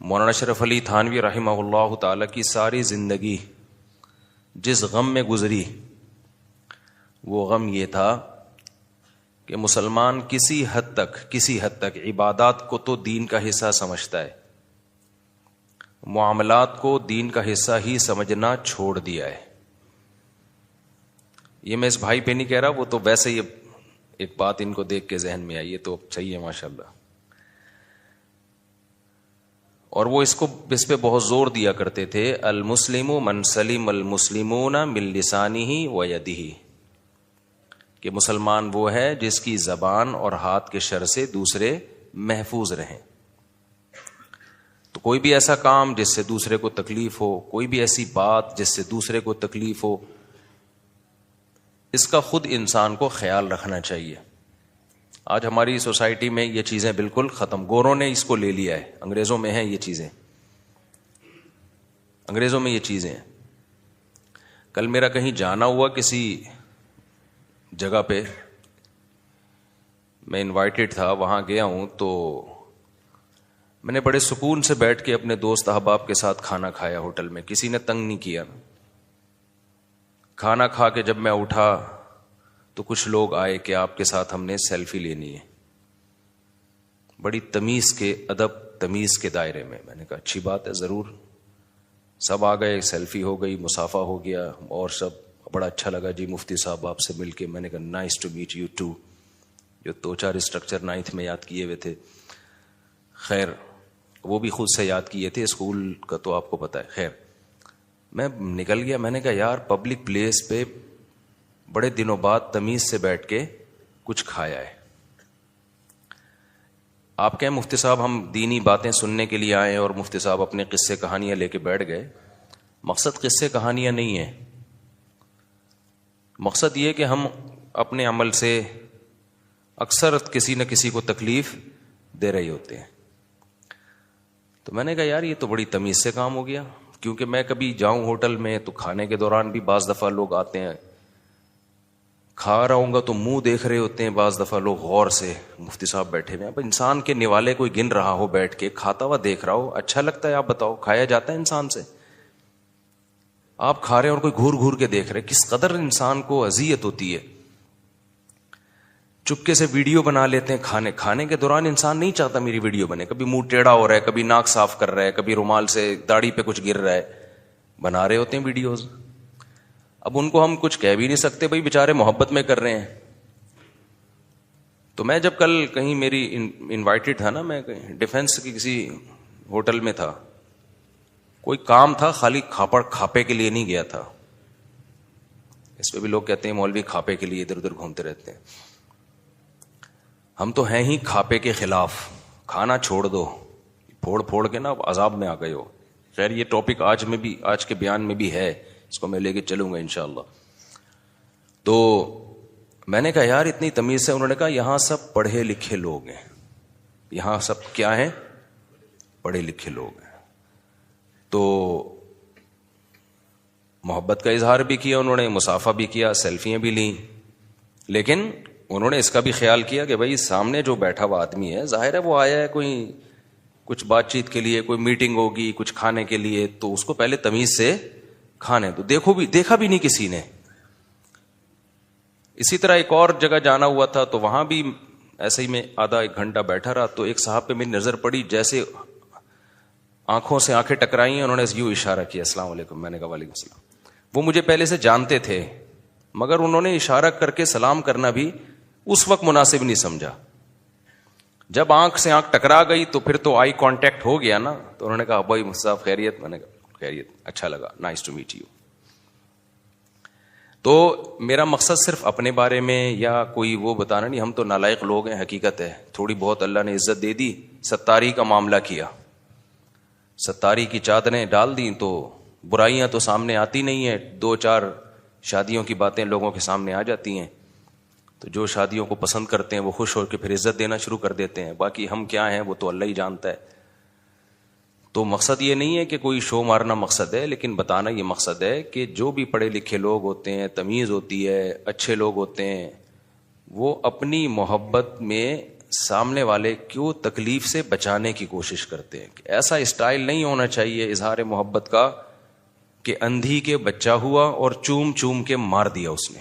مولانا اشرف علی تھانوی رحمہ اللہ تعالی کی ساری زندگی جس غم میں گزری وہ غم یہ تھا کہ مسلمان کسی حد تک عبادات کو تو دین کا حصہ سمجھتا ہے، معاملات کو دین کا حصہ ہی سمجھنا چھوڑ دیا ہے۔ یہ میں اس بھائی پہ نہیں کہہ رہا، وہ تو ویسے ہی ایک بات ان کو دیکھ کے ذہن میں آئی، یہ تو صحیح ہے ماشاءاللہ۔ اور وہ اس پہ بہت زور دیا کرتے تھے، المسلم من سلم المسلمون من لسانہ و یدہ، کہ مسلمان وہ ہے جس کی زبان اور ہاتھ کے شر سے دوسرے محفوظ رہیں۔ تو کوئی بھی ایسا کام جس سے دوسرے کو تکلیف ہو، کوئی بھی ایسی بات جس سے دوسرے کو تکلیف ہو، اس کا خود انسان کو خیال رکھنا چاہیے۔ آج ہماری سوسائٹی میں یہ چیزیں بالکل ختم، گوروں نے اس کو لے لیا ہے، انگریزوں میں ہیں یہ چیزیں، انگریزوں میں یہ چیزیں ہیں۔ کل میرا کہیں جانا ہوا کسی جگہ پہ، میں انوائٹڈ تھا، وہاں گیا ہوں تو میں نے بڑے سکون سے بیٹھ کے اپنے دوست احباب کے ساتھ کھانا کھایا ہوٹل میں، کسی نے تنگ نہیں کیا۔ کھانا کھا کے جب میں اٹھا تو کچھ لوگ آئے کہ آپ کے ساتھ ہم نے سیلفی لینی ہے، بڑی تمیز کے ادب تمیز کے دائرے میں۔ میں نے کہا اچھی بات ہے، ضرور۔ سب آ گئے، سیلفی ہو گئی، مصافحہ ہو گیا، اور سب بڑا اچھا لگا جی مفتی صاحب آپ سے مل کے۔ میں نے کہا nice to meet you too, جو 2-4 اسٹرکچر 9th میں یاد کیے ہوئے تھے، خیر وہ بھی خود سے یاد کیے تھے، اسکول کا تو آپ کو پتا ہے۔ خیر میں نکل گیا، میں نے کہا یار پبلک پلیس پہ بڑے دنوں بعد تمیز سے بیٹھ کے کچھ کھایا ہے۔ آپ کہیں مفتی صاحب ہم دینی باتیں سننے کے لیے آئے اور مفتی صاحب اپنے قصے کہانیاں لے کے بیٹھ گئے۔ مقصد قصے کہانیاں نہیں ہے، مقصد یہ کہ ہم اپنے عمل سے اکثر کسی نہ کسی کو تکلیف دے رہے ہوتے ہیں۔ تو میں نے کہا یار یہ تو بڑی تمیز سے کام ہو گیا، کیونکہ میں کبھی جاؤں ہوٹل میں تو کھانے کے دوران بھی بعض دفعہ لوگ آتے ہیں، کھا رہا ہوں گا تو منہ دیکھ رہے ہوتے ہیں، بعض دفعہ لوگ غور سے، مفتی صاحب بیٹھے ہوئے ہیں۔ اب انسان کے نوالے کوئی گن رہا ہو بیٹھ کے، کھاتا ہوا دیکھ رہا ہو، اچھا لگتا ہے؟ آپ بتاؤ، کھایا جاتا ہے انسان سے؟ آپ کھا رہے ہیں اور کوئی گھور گھور کے دیکھ رہے، کس قدر انسان کو اذیت ہوتی ہے۔ چپکے سے ویڈیو بنا لیتے ہیں کھانے کے دوران، انسان نہیں چاہتا میری ویڈیو بنے، کبھی منہ ٹیڑھا ہو رہا ہے، کبھی ناک صاف کر رہا ہے، کبھی رومال سے داڑھی پہ کچھ گر رہا ہے، بنا رہے ہوتے ہیں ویڈیوز۔ اب ان کو ہم کچھ کہہ بھی نہیں سکتے، بھائی بیچارے محبت میں کر رہے ہیں۔ تو میں جب کل کہیں میری انوائٹڈ تھا نا، میں ڈیفنس کی کسی ہوٹل میں تھا، کوئی کام تھا، خالی کھاپے کے لیے نہیں گیا تھا۔ اس پہ بھی لوگ کہتے ہیں مولوی کھاپے کے لیے ادھر ادھر گھومتے رہتے ہیں۔ ہم تو ہیں ہی کھاپے کے خلاف، کھانا چھوڑ دو، پھوڑ پھوڑ کے نا عذاب میں آ گئے ہو۔ خیر یہ ٹاپک آج کے بیان میں بھی ہے، اس کو میں لے کے چلوں گا انشاءاللہ۔ تو میں نے کہا یار اتنی تمیز سے، انہوں نے کہا یہاں سب پڑھے لکھے لوگ ہیں، یہاں سب کیا ہیں؟ پڑھے لکھے لوگ ہیں۔ تو محبت کا اظہار بھی کیا انہوں نے، مصافحہ بھی کیا، سیلفیاں بھی لیں، لیکن انہوں نے اس کا بھی خیال کیا کہ بھائی سامنے جو بیٹھا ہوا آدمی ہے، ظاہر ہے وہ آیا ہے کوئی کچھ بات چیت کے لیے، کوئی میٹنگ ہوگی کچھ کھانے کے لیے، تو اس کو پہلے تمیز سے کھانے تو دیکھا بھی نہیں کسی نے۔ اسی طرح ایک اور جگہ جانا ہوا تھا، تو وہاں بھی ایسے ہی میں آدھا ایک گھنٹہ بیٹھا رہا، تو ایک صاحب پہ میری نظر پڑی، جیسے آنکھوں سے آنکھیں ٹکرائی ہیں، انہوں نے یوں اشارہ کیا السلام علیکم۔ میں نے کہا وعلیکم السلام۔ وہ مجھے پہلے سے جانتے تھے، مگر انہوں نے اشارہ کر کے سلام کرنا بھی اس وقت مناسب نہیں سمجھا۔ جب آنکھ سے آنکھ ٹکرا گئی تو پھر تو آئی کانٹیکٹ ہو گیا نا، تو انہوں نے کہا بھائی صاحب خیریت؟ میں نے کہا خیریت، اچھا لگا، نائس ٹو میٹ یو۔ تو میرا مقصد صرف اپنے بارے میں یا کوئی وہ بتانا نہیں، ہم تو نالائق لوگ ہیں، حقیقت ہے، تھوڑی بہت اللہ نے عزت دے دی، ستاری کا معاملہ کیا، ستاری کی چادریں ڈال دیں تو برائیاں تو سامنے آتی نہیں ہیں، 2-4 شادیوں کی باتیں لوگوں کے سامنے آ جاتی ہیں، تو جو شادیوں کو پسند کرتے ہیں وہ خوش ہو کے پھر عزت دینا شروع کر دیتے ہیں، باقی ہم کیا ہیں وہ تو اللہ ہی جانتا ہے۔ تو مقصد یہ نہیں ہے کہ کوئی شو مارنا مقصد ہے، لیکن بتانا یہ مقصد ہے کہ جو بھی پڑھے لکھے لوگ ہوتے ہیں، تمیز ہوتی ہے، اچھے لوگ ہوتے ہیں، وہ اپنی محبت میں سامنے والے کیوں تکلیف سے بچانے کی کوشش کرتے ہیں. ایسا اسٹائل نہیں ہونا چاہیے اظہار محبت کا کہ اندھی کے بچہ ہوا اور چوم چوم کے مار دیا اس نے,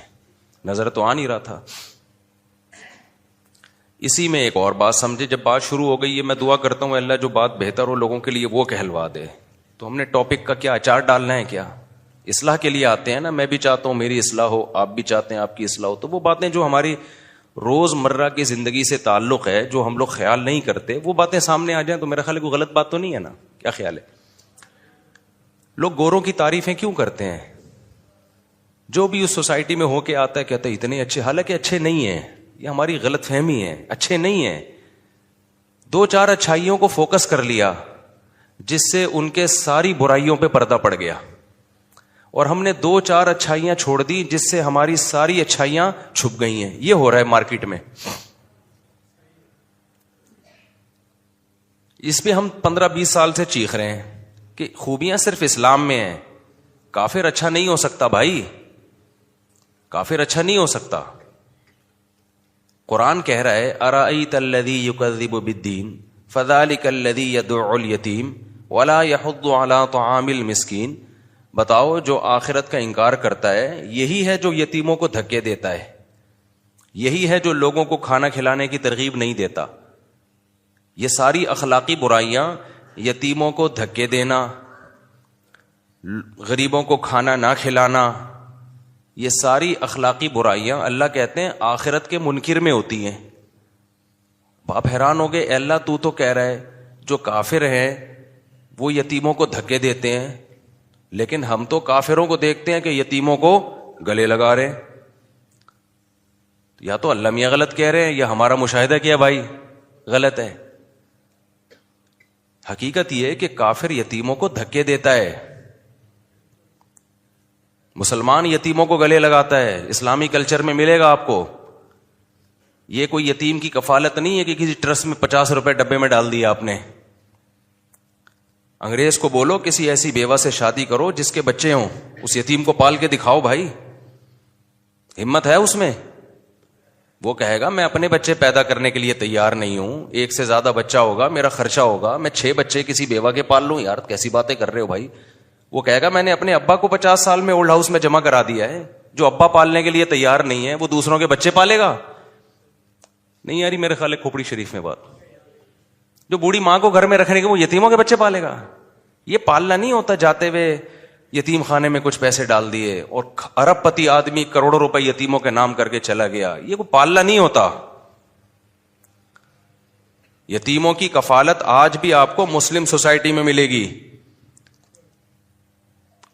نظر تو آ نہیں رہا تھا. اسی میں ایک اور بات سمجھے, جب بات شروع ہو گئی ہے میں دعا کرتا ہوں اللہ جو بات بہتر ہو لوگوں کے لیے وہ کہلوا دے. تو ہم نے ٹاپک کا کیا اچار ڈالنا ہے کیا؟ اصلاح کے لیے آتے ہیں نا, میں بھی چاہتا ہوں میری اصلاح ہو, آپ بھی چاہتے ہیں آپ کی اصلاح ہو. تو وہ باتیں جو ہماری روز مرہ کی زندگی سے تعلق ہے, جو ہم لوگ خیال نہیں کرتے, وہ باتیں سامنے آ جائیں تو میرا خیال ہے کوئی غلط بات تو نہیں ہے نا. کیا خیال ہے؟ لوگ گوروں کی تعریفیں کیوں کرتے ہیں؟ جو بھی اس سوسائٹی میں ہو کے آتا ہے کہتا ہے اتنے اچھے, حالانکہ اچھے نہیں ہیں. یہ ہماری غلط فہمی ہے, اچھے نہیں ہیں. 2-4 اچھائیوں کو فوکس کر لیا جس سے ان کے ساری برائیوں پہ پردہ پڑ گیا, اور ہم نے 2-4 اچھائیاں چھوڑ دی جس سے ہماری ساری اچھائیاں چھپ گئی ہیں. یہ ہو رہا ہے مارکیٹ میں. اس پہ ہم 15-20 سال سے چیخ رہے ہیں کہ خوبیاں صرف اسلام میں ہیں. کافر اچھا نہیں ہو سکتا بھائی, کافر اچھا نہیں ہو سکتا. قرآن کہہ رہا ہے ارأیت الذی یکذب بالدین فذلک الذی یدع الیتیم ولا یحض علی طعام المسکین. بتاؤ جو آخرت کا انکار کرتا ہے یہی ہے جو یتیموں کو دھکے دیتا ہے, یہی ہے جو لوگوں کو کھانا کھلانے کی ترغیب نہیں دیتا. یہ ساری اخلاقی برائیاں, یتیموں کو دھکے دینا, غریبوں کو کھانا نہ کھلانا, یہ ساری اخلاقی برائیاں اللہ کہتے ہیں آخرت کے منکر میں ہوتی ہیں. آپ حیران ہو گئے, اللہ تو کہہ رہا ہے جو کافر ہیں وہ یتیموں کو دھکے دیتے ہیں, لیکن ہم تو کافروں کو دیکھتے ہیں کہ یتیموں کو گلے لگا رہے ہیں. یا تو اللہ میاں غلط کہہ رہے ہیں یا ہمارا مشاہدہ کیا بھائی غلط ہے. حقیقت یہ ہے کہ کافر یتیموں کو دھکے دیتا ہے, مسلمان یتیموں کو گلے لگاتا ہے. اسلامی کلچر میں ملے گا آپ کو. یہ کوئی یتیم کی کفالت نہیں ہے کہ کسی ٹرسٹ میں 50 روپے ڈبے میں ڈال دیا آپ نے. انگریز کو بولو کسی ایسی بیوہ سے شادی کرو جس کے بچے ہوں, اس یتیم کو پال کے دکھاؤ بھائی, ہمت ہے اس میں. وہ کہے گا میں اپنے بچے پیدا کرنے کے لیے تیار نہیں ہوں, 1 سے زیادہ بچہ ہوگا, میرا خرچہ ہوگا, میں 6 بچے کسی بیوہ کے پال لوں. یار کیسی باتیں کر رہے ہو بھائی. وہ کہے گا میں نے اپنے ابا کو 50 سال میں اولڈ ہاؤس میں جمع کرا دیا ہے. جو ابا پالنے کے لیے تیار نہیں ہے وہ دوسروں کے بچے پالے گا. نہیں یاری میرے خیال ہے کھوپڑی شریف میں بات. جو بوڑھی ماں کو گھر میں رکھنے کے وہ یتیموں کے بچے پالے گا. یہ پالنا نہیں ہوتا جاتے ہوئے یتیم خانے میں کچھ پیسے ڈال دیے اور ارب پتی آدمی کروڑوں روپے یتیموں کے نام کر کے چلا گیا. یہ کوئی پالنا نہیں ہوتا. یتیموں کی کفالت آج بھی آپ کو مسلم سوسائٹی میں ملے گی.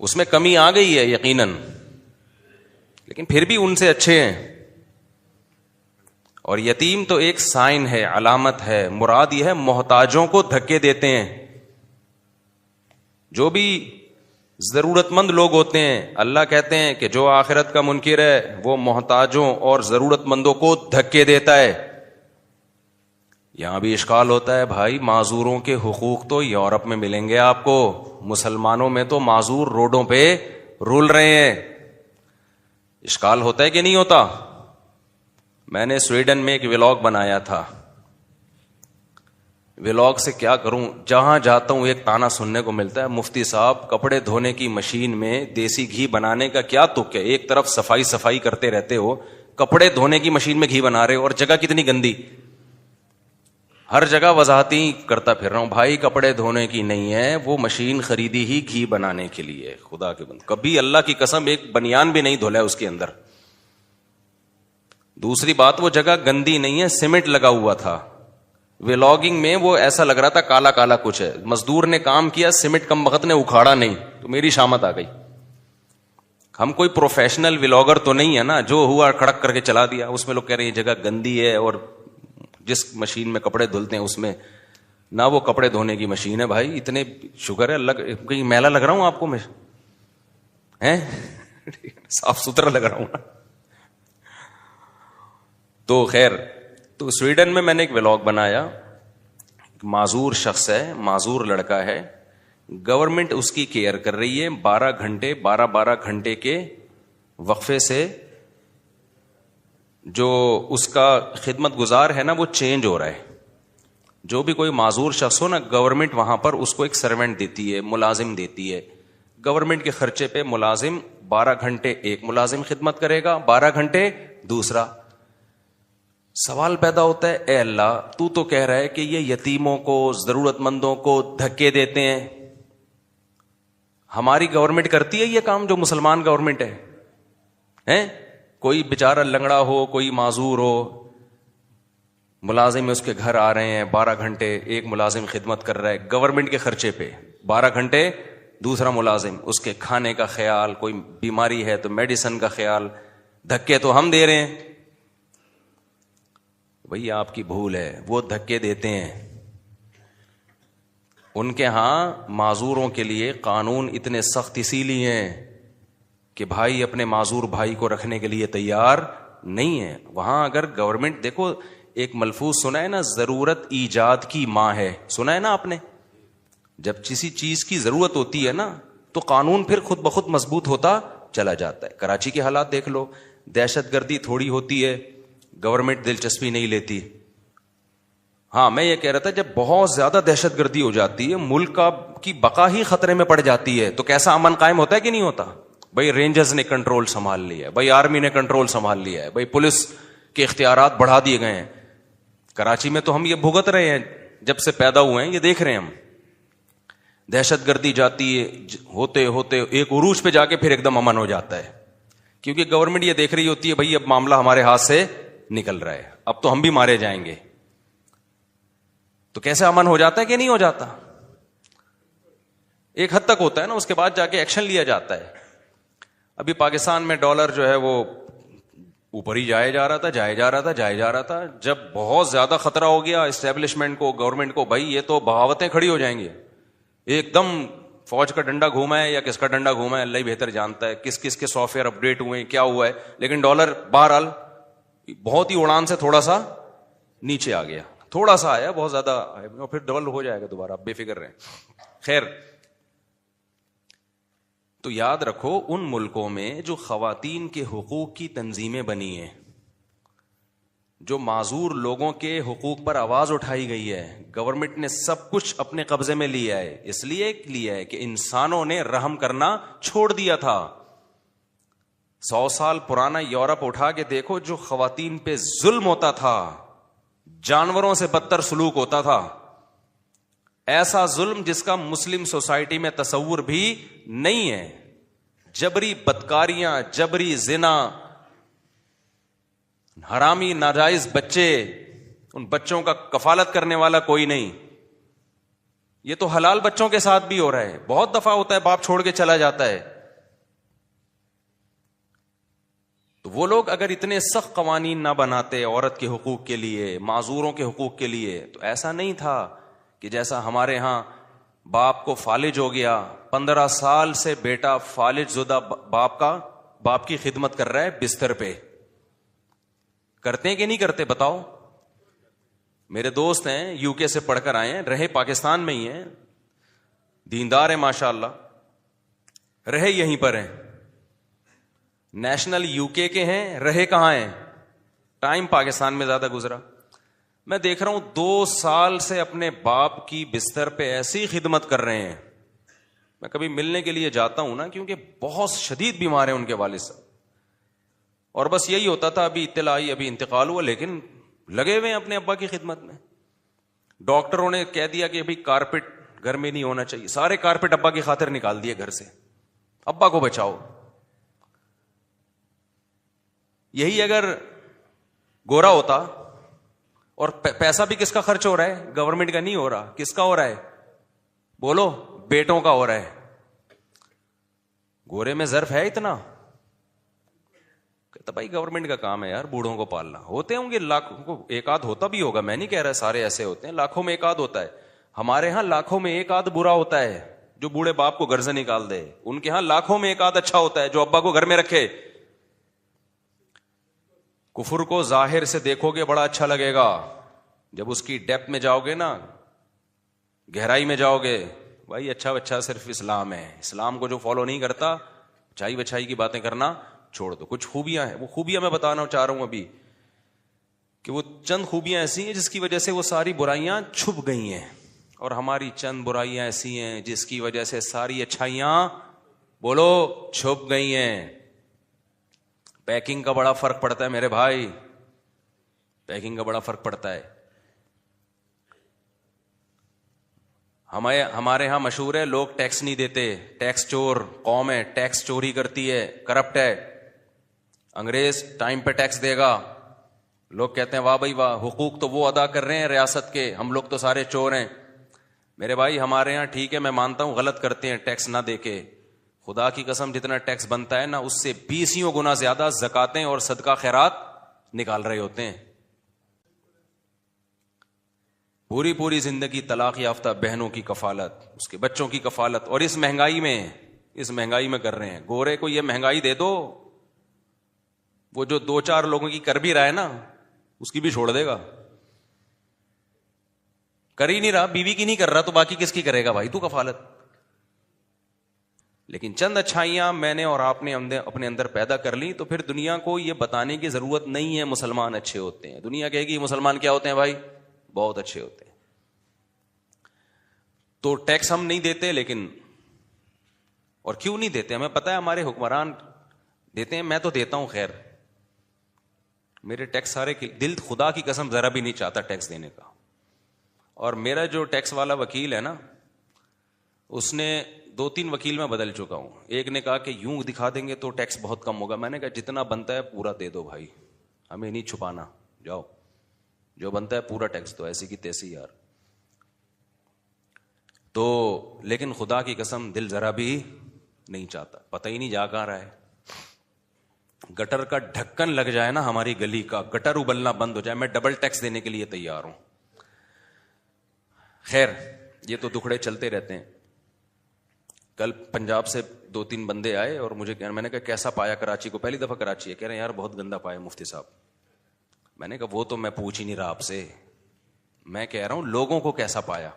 اس میں کمی آ گئی ہے یقیناً, لیکن پھر بھی ان سے اچھے ہیں. اور یتیم تو ایک سائن ہے, علامت ہے. مراد یہ ہے محتاجوں کو دھکے دیتے ہیں. جو بھی ضرورت مند لوگ ہوتے ہیں اللہ کہتے ہیں کہ جو آخرت کا منکر ہے وہ محتاجوں اور ضرورت مندوں کو دھکے دیتا ہے. یہاں بھی اشکال ہوتا ہے بھائی, معذوروں کے حقوق تو یورپ میں ملیں گے آپ کو, مسلمانوں میں تو معذور روڈوں پہ رول رہے ہیں. اشکال ہوتا ہے کہ نہیں ہوتا؟ میں نے سویڈن میں ایک ولاگ بنایا تھا. ولاگ سے کیا کروں, جہاں جاتا ہوں ایک تانا سننے کو ملتا ہے, مفتی صاحب کپڑے دھونے کی مشین میں دیسی گھی بنانے کا کیا تک ہے؟ ایک طرف صفائی کرتے رہتے ہو, کپڑے دھونے کی مشین میں گھی بنا رہے ہو, اور جگہ کتنی گندی. ہر جگہ وضاحتی کرتا پھر رہا ہوں بھائی کپڑے دھونے کی نہیں ہے, وہ مشین خریدی ہی گھی بنانے کے لیے. خدا کے بندے, کبھی اللہ کی قسم ایک بنیان بھی نہیں دھولا ہے اس کے اندر. دوسری بات وہ جگہ گندی نہیں ہے, سیمنٹ لگا ہوا تھا. ولاگنگ میں وہ ایسا لگ رہا تھا کالا کالا کچھ ہے. مزدور نے کام کیا, سیمنٹ کم وقت نے اکھاڑا نہیں, تو میری شامت آ گئی. ہم کوئی پروفیشنل ولاگر تو نہیں ہے نا, جو ہوا کھڑک کر کے چلا دیا. اس میں لوگ کہہ رہے ہیں یہ جگہ گندی ہے, اور جس مشین میں کپڑے دھلتے ہیں اس میں نہ وہ کپڑے دھونے کی مشین ہے. بھائی اتنے شکر ہے اللہ, کہیں میلا لگ رہا ہوں آپ کو میں, صاف ستھرا لگ رہا ہوں نا. تو خیر, تو سویڈن میں نے ایک ولاگ بنایا. معذور شخص ہے, معذور لڑکا ہے, گورنمنٹ اس کی کیئر کر رہی ہے. 12 گھنٹے کے وقفے سے جو اس کا خدمت گزار ہے نا وہ چینج ہو رہا ہے. جو بھی کوئی معذور شخص ہو نا, گورنمنٹ وہاں پر اس کو ایک سروینٹ دیتی ہے, ملازم دیتی ہے. گورنمنٹ کے خرچے پہ ملازم 12 گھنٹے ایک ملازم خدمت کرے گا, 12 گھنٹے دوسرا. سوال پیدا ہوتا ہے, اے اللہ تو کہہ رہا ہے کہ یہ یتیموں کو, ضرورت مندوں کو دھکے دیتے ہیں, ہماری گورنمنٹ کرتی ہے یہ کام جو مسلمان گورنمنٹ ہے؟ کوئی بیچارہ لنگڑا ہو, کوئی معذور ہو, ملازم اس کے گھر آ رہے ہیں, 12 گھنٹے ایک ملازم خدمت کر رہا ہے گورنمنٹ کے خرچے پہ, 12 گھنٹے دوسرا ملازم, اس کے کھانے کا خیال, کوئی بیماری ہے تو میڈیسن کا خیال, دھکے تو ہم دے رہے ہیں. بھئی آپ کی بھول ہے, وہ دھکے دیتے ہیں. ان کے ہاں معذوروں کے لیے قانون اتنے سخت اسی لیے ہیں کہ بھائی اپنے معذور بھائی کو رکھنے کے لیے تیار نہیں ہے. وہاں اگر گورنمنٹ, دیکھو ایک ملفوظ سنا ہے نا, ضرورت ایجاد کی ماں ہے, سنا ہے نا آپ نے؟ جب کسی چیز کی ضرورت ہوتی ہے نا تو قانون پھر خود بخود مضبوط ہوتا چلا جاتا ہے. کراچی کے حالات دیکھ لو, دہشت گردی تھوڑی ہوتی ہے, گورنمنٹ دلچسپی نہیں لیتی. ہاں میں یہ کہہ رہا تھا جب بہت زیادہ دہشت گردی ہو جاتی ہے, ملک کی بقا ہی خطرے میں پڑ جاتی ہے, تو کیسا امن قائم ہوتا ہے کہ نہیں ہوتا؟ بھائی رینجرز نے کنٹرول سنبھال لیا ہے, بھائی آرمی نے کنٹرول سنبھال لیا ہے, بھائی پولیس کے اختیارات بڑھا دیے گئے ہیں. کراچی میں تو ہم یہ بھگت رہے ہیں, جب سے پیدا ہوئے ہیں یہ دیکھ رہے ہیں ہم. دہشت گردی جاتی ہے, ہوتے ہوتے ایک عروج پہ جا کے پھر ایک دم امن ہو جاتا ہے, کیونکہ گورنمنٹ یہ دیکھ رہی ہوتی ہے بھائی اب معاملہ ہمارے ہاتھ سے نکل رہا ہے, اب تو ہم بھی مارے جائیں گے. تو کیسے امن ہو جاتا ہے کہ نہیں ہو جاتا؟ ایک حد تک ہوتا ہے نا, اس کے بعد جا کے ایکشن لیا جاتا ہے. ابھی پاکستان میں ڈالر جو ہے وہ اوپر ہی جائے جا رہا تھا. جب بہت زیادہ خطرہ ہو گیا اسٹیبلشمنٹ کو, گورنمنٹ کو, بھائی یہ تو بغاوتیں کھڑی ہو جائیں گی, ایک دم فوج کا ڈنڈا گھوما ہے یا کس کا ڈنڈا گھوما ہے, اللہ ہی بہتر جانتا ہے, کس کس کے سافٹ ویئر اپڈیٹ ہوئے ہیں, کیا ہوا ہے. لیکن ڈالر بہرحال بہت ہی اڑان سے تھوڑا سا نیچے آ گیا, تھوڑا سا آیا, بہت زیادہ آیا, پھر ڈبل ہو جائے گا دوبارہ, آپ بے فکر رہیں. خیر, تو یاد رکھو ان ملکوں میں جو خواتین کے حقوق کی تنظیمیں بنی ہیں, جو معذور لوگوں کے حقوق پر آواز اٹھائی گئی ہے, گورنمنٹ نے سب کچھ اپنے قبضے میں لیا ہے. اس لیے لیا ہے کہ انسانوں نے رحم کرنا چھوڑ دیا تھا. 100 سال پرانا یورپ اٹھا کے دیکھو, جو خواتین پہ ظلم ہوتا تھا, جانوروں سے بدتر سلوک ہوتا تھا, ایسا ظلم جس کا مسلم سوسائٹی میں تصور بھی نہیں ہے. جبری بدکاریاں, جبری زنا, حرامی ناجائز بچے, ان بچوں کا کفالت کرنے والا کوئی نہیں. یہ تو حلال بچوں کے ساتھ بھی ہو رہا ہے. بہت دفعہ ہوتا ہے باپ چھوڑ کے چلا جاتا ہے. تو وہ لوگ اگر اتنے سخت قوانین نہ بناتے عورت کے حقوق کے لیے, معذوروں کے حقوق کے لیے, تو ایسا نہیں تھا کہ جیسا ہمارے ہاں باپ کو فالج ہو گیا, 15 سال سے بیٹا فالج زدہ باپ کی خدمت کر رہا ہے بستر پہ. کرتے ہیں کہ نہیں کرتے بتاؤ؟ میرے دوست ہیں یو کے سے پڑھ کر آئے ہیں, رہے پاکستان میں ہی ہیں, دیندار ہیں ماشاءاللہ, رہے یہیں پر ہیں, نیشنل یو کے ہیں, رہے کہاں ہیں, ٹائم پاکستان میں زیادہ گزرا. میں دیکھ رہا ہوں 2 سال سے اپنے باپ کی بستر پہ ایسی خدمت کر رہے ہیں. میں کبھی ملنے کے لیے جاتا ہوں نا, کیونکہ بہت شدید بیمار ہیں ان کے والد صاحب, اور بس یہی ہوتا تھا ابھی اطلاع آئی, ابھی انتقال ہوا, لیکن لگے ہوئے ہیں اپنے ابا کی خدمت میں. ڈاکٹروں نے کہہ دیا کہ ابھی کارپیٹ گھر میں نہیں ہونا چاہیے, سارے کارپیٹ ابا کی خاطر نکال دیے گھر سے, ابا کو بچاؤ. یہی اگر گورا ہوتا, اور پیسہ بھی کس کا خرچ ہو رہا ہے, گورنمنٹ کا نہیں ہو رہا, کس کا ہو رہا ہے بولو, بیٹوں کا ہو رہا ہے. گورے میں ظرف ہے اتنا, کہتا بھائی گورنمنٹ کا کام ہے یار بوڑھوں کو پالنا. ہوتے ہوں گے لاکھوں کو, ایک آدھ ہوتا بھی ہوگا, میں نہیں کہہ رہا سارے ایسے ہوتے ہیں, لاکھوں میں ایک آدھ ہوتا ہے. ہمارے ہاں لاکھوں میں ایک آدھ برا ہوتا ہے جو بوڑھے باپ کو گھر سے نکال دے, ان کے ہاں لاکھوں میں ایک آدھ اچھا ہوتا ہے جو ابا کو گھر میں رکھے. کفر کو ظاہر سے دیکھو گے بڑا اچھا لگے گا, جب اس کی ڈیپتھ میں جاؤ گے نا, گہرائی میں جاؤ گے, بھائی اچھا بچہ صرف اسلام ہے, اسلام کو جو فالو نہیں کرتا, چائی بچائی کی باتیں کرنا چھوڑ دو. کچھ خوبیاں ہیں, وہ خوبیاں میں بتانا چاہ رہا ہوں ابھی, کہ وہ چند خوبیاں ایسی ہیں جس کی وجہ سے وہ ساری برائیاں چھپ گئی ہیں، اور ہماری چند برائیاں ایسی ہیں جس کی وجہ سے ساری اچھائیاں بولو چھپ گئی ہیں۔ پیکنگ کا بڑا فرق پڑتا ہے میرے بھائی، پیکنگ کا بڑا فرق پڑتا ہے۔ ہمارے ہاں مشہور ہے لوگ ٹیکس نہیں دیتے، ٹیکس چور قوم ہے، ٹیکس چوری کرتی ہے، کرپٹ ہے۔ انگریز ٹائم پہ ٹیکس دے گا، لوگ کہتے ہیں واہ بھائی واہ، حقوق تو وہ ادا کر رہے ہیں ریاست کے، ہم لوگ تو سارے چور ہیں۔ میرے بھائی ہمارے ہاں ٹھیک ہے، میں مانتا ہوں غلط کرتے ہیں ٹیکس نہ دے کے، خدا کی قسم جتنا ٹیکس بنتا ہے نا اس سے 20 گنا زیادہ زکاتیں اور صدقہ خیرات نکال رہے ہوتے ہیں۔ پوری پوری زندگی طلاق یافتہ بہنوں کی کفالت، اس کے بچوں کی کفالت، اور اس مہنگائی میں کر رہے ہیں۔ گورے کو یہ مہنگائی دے دو، وہ جو 2-4 لوگوں کی کر بھی رہا ہے نا اس کی بھی چھوڑ دے گا۔ کر ہی نہیں رہا، بیوی کی نہیں کر رہا تو باقی کس کی کرے گا بھائی تو کفالت۔ لیکن چند اچھائیاں میں نے اور آپ نے اپنے اندر پیدا کر لی تو پھر دنیا کو یہ بتانے کی ضرورت نہیں ہے مسلمان اچھے ہوتے ہیں۔ دنیا کہے گی مسلمان کیا ہوتے ہیں بھائی؟ بہت اچھے ہوتے ہیں۔ تو ٹیکس ہم نہیں دیتے، لیکن اور کیوں نہیں دیتے ہمیں پتہ ہے، ہمارے حکمران دیتے ہیں، میں تو دیتا ہوں، خیر میرے ٹیکس سارے دل خدا کی قسم ذرا بھی نہیں چاہتا ٹیکس دینے کا۔ اور میرا جو ٹیکس والا وکیل ہے نا، اس نے 2-3 وکیل میں بدل چکا ہوں۔ ایک نے کہا کہ یوں دکھا دیں گے تو ٹیکس بہت کم ہوگا، میں نے کہا جتنا بنتا ہے پورا دے دو بھائی، ہمیں نہیں چھپانا، جاؤ جو بنتا ہے پورا ٹیکس دو، ایسی کی تیسی یار۔ تو لیکن خدا کی قسم دل ذرا بھی نہیں چاہتا، پتہ ہی نہیں جا کہاں رہا ہے۔ گٹر کا ڈھکن لگ جائے نا ہماری گلی کا، گٹر ابلنا بند ہو جائے، میں ڈبل ٹیکس دینے کے لیے تیار ہوں۔ خیر یہ تو دکھڑے چلتے رہتے ہیں۔ کل پنجاب سے 2-3 بندے آئے اور مجھے میں نے کہا کیسا پایا کراچی کو؟ پہلی دفعہ کراچی ہے، کہہ رہے ہیں یار بہت گندا پایا مفتی صاحب۔ میں نے کہا وہ تو میں پوچھ ہی نہیں رہا آپ سے، میں کہہ رہا ہوں لوگوں کو کیسا پایا؟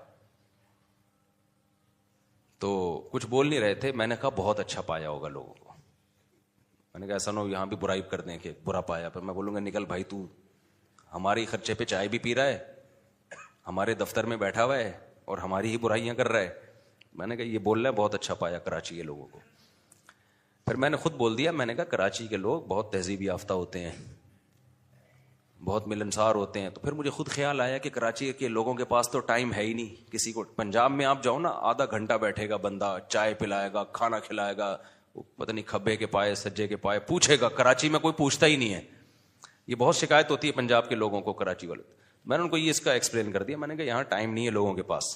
تو کچھ بول نہیں رہے تھے، میں نے کہا بہت اچھا پایا ہوگا لوگوں کو۔ میں نے کہا ایسا نہ ہو یہاں بھی برائی کر دیں کہ برا پایا، پر میں بولوں گا نکل بھائی، تو ہماری خرچے پہ چائے بھی پی رہا ہے، ہمارے دفتر میں بیٹھا ہوا ہے اور ہماری ہی برائیاں کر رہا ہے۔ میں نے کہا یہ بول رہا ہے بہت اچھا پایا کراچی کے لوگوں کو۔ پھر میں نے خود بول دیا، میں نے کہا کراچی کے لوگ بہت تہذیب یافتہ ہوتے ہیں، بہت ملنسار ہوتے ہیں۔ تو پھر مجھے خود خیال آیا کہ کراچی کے لوگوں کے پاس تو ٹائم ہے ہی نہیں کسی کو۔ پنجاب میں آپ جاؤ نا، آدھا گھنٹہ بیٹھے گا بندہ، چائے پلائے گا، کھانا کھلائے گا، پتہ نہیں کھبے کے پائے سجے کے پائے پوچھے گا۔ کراچی میں کوئی پوچھتا ہی نہیں ہے۔ یہ بہت شکایت ہوتی ہے پنجاب کے لوگوں کو کراچی والے۔ میں نے ان کو یہ اس کا ایکسپلین کر دیا، میں نے کہا یہاں ٹائم نہیں ہے لوگوں کے پاس،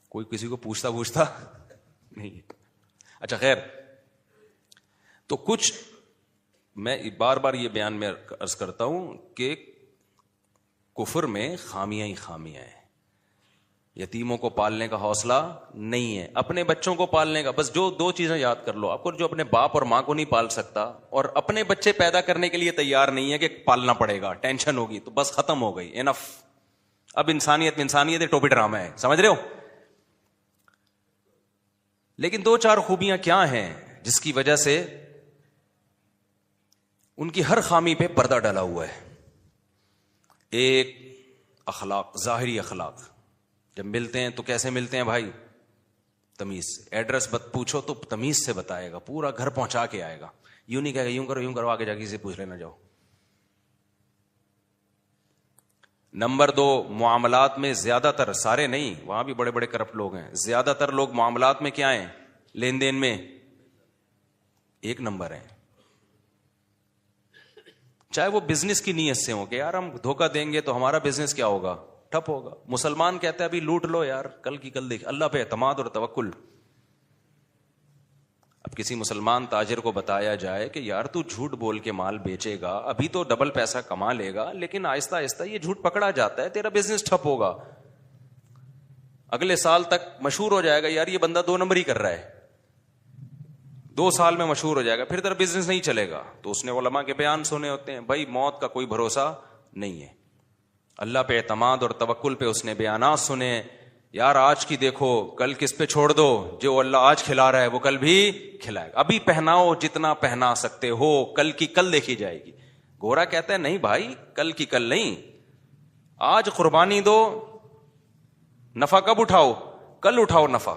کوئی کسی کو پوچھتا نہیں ہے۔ اچھا خیر، تو کچھ میں بار بار یہ بیان میں عرض کرتا ہوں کہ کفر میں خامیاں ہی خامیاں ہیں۔ یتیموں کو پالنے کا حوصلہ نہیں ہے، اپنے بچوں کو پالنے کا۔ بس جو 2 چیزیں یاد کر لو آپ کو، جو اپنے باپ اور ماں کو نہیں پال سکتا اور اپنے بچے پیدا کرنے کے لیے تیار نہیں ہے کہ پالنا پڑے گا، ٹینشن ہوگی، تو بس ختم ہو گئی، انف۔ اب انسانیت ٹوپی ڈرامہ ہے، سمجھ رہے ہو؟ لیکن 2-4 خوبیاں کیا ہیں جس کی وجہ سے ان کی ہر خامی پہ پردہ ڈالا ہوا ہے؟ ایک اخلاق، ظاہری اخلاق۔ جب ملتے ہیں تو کیسے ملتے ہیں بھائی؟ تمیز سے۔ ایڈریس پوچھو تو تمیز سے بتائے گا، پورا گھر پہنچا کے آئے گا، یوں نہیں کہے گا یوں کرو آگے جا کے سے پوچھ لینا جاؤ۔ نمبر 2، معاملات میں زیادہ تر، سارے نہیں، وہاں بھی بڑے بڑے کرپٹ لوگ ہیں، زیادہ تر لوگ معاملات میں کیا ہیں؟ لین دین میں 1 نمبر ہیں۔ چاہے وہ بزنس کی نیت سے ہو کہ یار ہم دھوکہ دیں گے تو ہمارا بزنس کیا ہوگا؟ ٹھپ ہوگا۔ مسلمان کہتا ہے ابھی لوٹ لو یار، کل کی کل دیکھ، اللہ پہ اعتماد اور توکل۔ اب کسی مسلمان تاجر کو بتایا جائے کہ یار تو جھوٹ بول کے مال بیچے گا، ابھی تو ڈبل پیسہ کما لے گا، لیکن آہستہ آہستہ یہ جھوٹ پکڑا جاتا ہے، تیرا بزنس ٹھپ ہوگا، اگلے سال تک مشہور ہو جائے گا یار یہ بندہ 2 نمبر ہی کر رہا ہے، 2 سال میں مشہور ہو جائے گا، پھر تیرا بزنس نہیں چلے گا۔ تو اس نے علماء کے بیان سنے ہوتے ہیں، بھائی موت کا کوئی بھروسہ نہیں ہے، اللہ پہ اعتماد اور توکل پہ اس نے بیانات سنے، یار آج کی دیکھو کل کس پہ چھوڑ دو، جو اللہ آج کھلا رہا ہے وہ کل بھی کھلائے گا، ابھی پہناؤ جتنا پہنا سکتے ہو، کل کی کل دیکھی جائے گی۔ گھوڑا کہتا ہے نہیں بھائی، کل کی کل نہیں، آج قربانی دو، نفع کب اٹھاؤ؟ کل اٹھاؤ نفع.